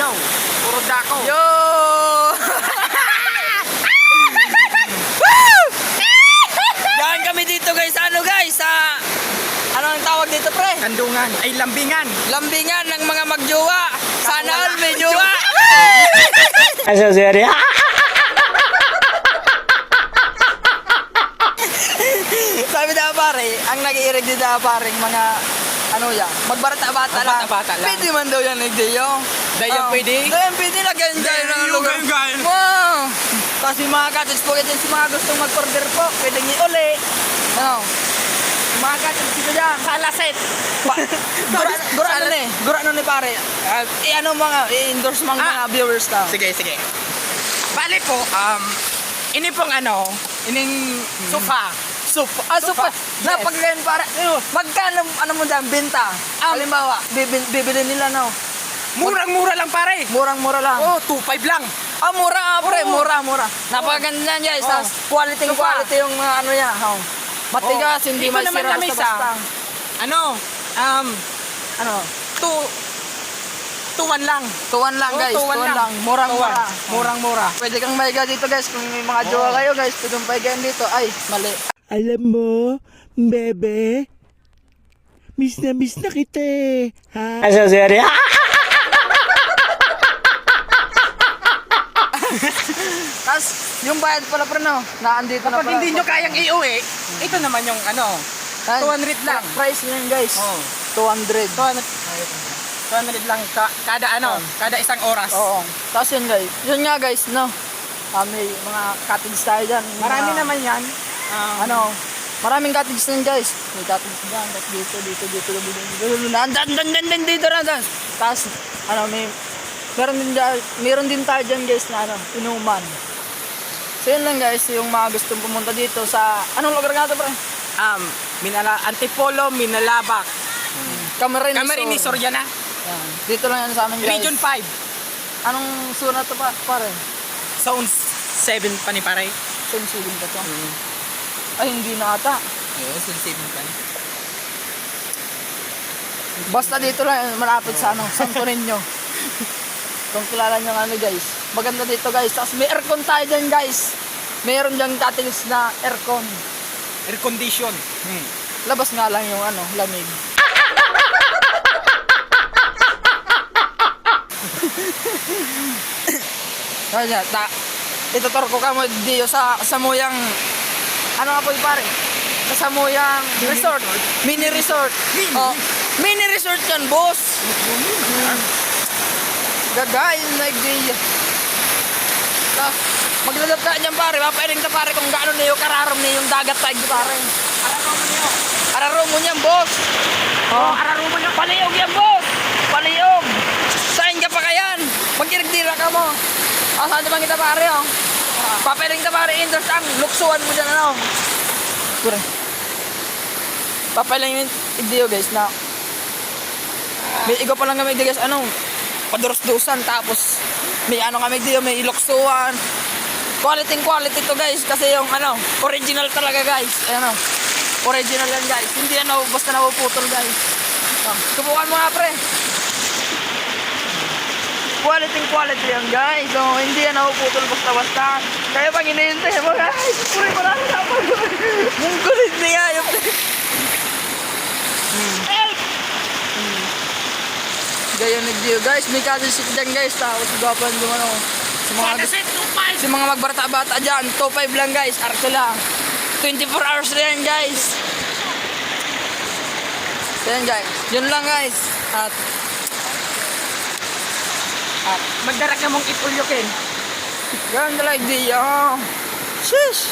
ano, puro dako. Yo! Daan kami dito guys, ano guys, sa ano ang tawag dito pre? Kandungan, ay lambingan. Lambingan ng mga magjowa. Sana all may jowa. Asa seriya? Sabi na pare, ang nag-iirig dito pare, mga ano yan, magbata-bata lang. Magbata-bata lang. Pwede man daw yan nagdiyo. Dayan pwede? Dayan pwede na ganyan ng Dayan, lugar. ganyan. Wow! Kasi mga cottage po, kasi si mga gustong mag-order po, pwede nyo uli. Ano? Mga cottage dito dyan. Salaset. Gura ano ni pare. Ano mga, i-endorse mga viewers na. Sige, sige. Bale po, ini pong ano, ining sofa. Super. Napagayon para. Magkano ano mo dyan, benta? Halimbawa, bibili nila no. Murang-mura lang pare. Murang-mura lang. Oh, 2.5 lang. Mura pre, Oo. mura. Napakaganda niya, Oo. quality Sofa. yung ano niya. Matigas, hindi Ito naman masira kami basta-basta. Ano, Ano? 2.1 lang. Tuwan lang Oo, guys, tuwan tuwan lang. lang. Murang-mura. Tuwan. Murang-mura. Pwede kang maiga dito guys, kung may mga jowa kayo guys, pwede kang maigayan dito. Ay, mali. Alam mo, bebe, miss na kita eh. Ha? Asa seriya? Tapos, yung bayad pala pre no, naandito na Kapag pala. hindi nyo kayang iuwi, ito naman yung ano, 200 lang. Price niyan guys. Oh. 200. 200 lang kada ano, kada isang oras. Oo. Tapos yun guys. Yun nga guys, no. May mga cottage tayo dyan. Marami Mga- naman yan. Ano, maraming cottage na yun, guys. May cottage dyan, tapos dito na dyan. Tapos, ano, meron din tayo dyan, guys, na ano, inuman. So yun lang guys, yung mga gustong pumunta dito sa, anong lugar nga ito, pre? Antipolo, Minalabak. Camarines Camarines, yan na. Yan. Dito lang yan sa amin, guys. Region 5. Anong zona to pa, pare? Zone 7 pa ni pare. Zone 7 ba to? Ay, hindi na ata. Oo, Zone 7 pa. Basta dito lang, malapit sa ano, Santo Niño. Kung kilala nyo ano guys. Maganda dito guys. Tapos may aircon tayo dyan guys. Meron dyan cottage na aircon. Air condition. Labas nga lang yung ano, lamig. Kaya, ituturo ko ka mo diyo sa Samuyang, ano nga po yung pare? Sa Samuyang Resort. Mini resort. Mini resort yan, boss. Gagayin na idea. Tapos, maglalap ka dyan pare, papairing ka pare kung gaano niyo kararom niyo yung dagat tayo pare. Ararom mo niyan, boss. Ararumo nyo. Paliog yan, boss. Paliog. Saan ka pa kayan? Magkirigdira ka mo. Saan naman kita pare, oh. Papairing ka pare, indoors ang luksuan mo dyan, ano. Kure. Papairing yung ideo, guys, na may igo pa lang kami, guys, ano, paduros-dusan, tapos may ano kami dito, may iloksuan. Quality to guys, kasi yung ano, original talaga guys. Ayan o, original yan guys. Hindi yan basta napuputol guys. Subukan mo nga pre. Quality yan guys. So, hindi yan napuputol basta-basta. Kaya pag hinihintay mo guys, puri mo lang na po. Mungkulit niya yung Gaya nag-deal guys, may cottage dyan guys, tapos gapan yung ano, si mga magbata-bata dyan, 2.5 lang guys, arko lang, 24 hours na yan guys. So yan guys, yun lang guys, at Magdarak na mong ipulyukin. ganun na like di, sheesh.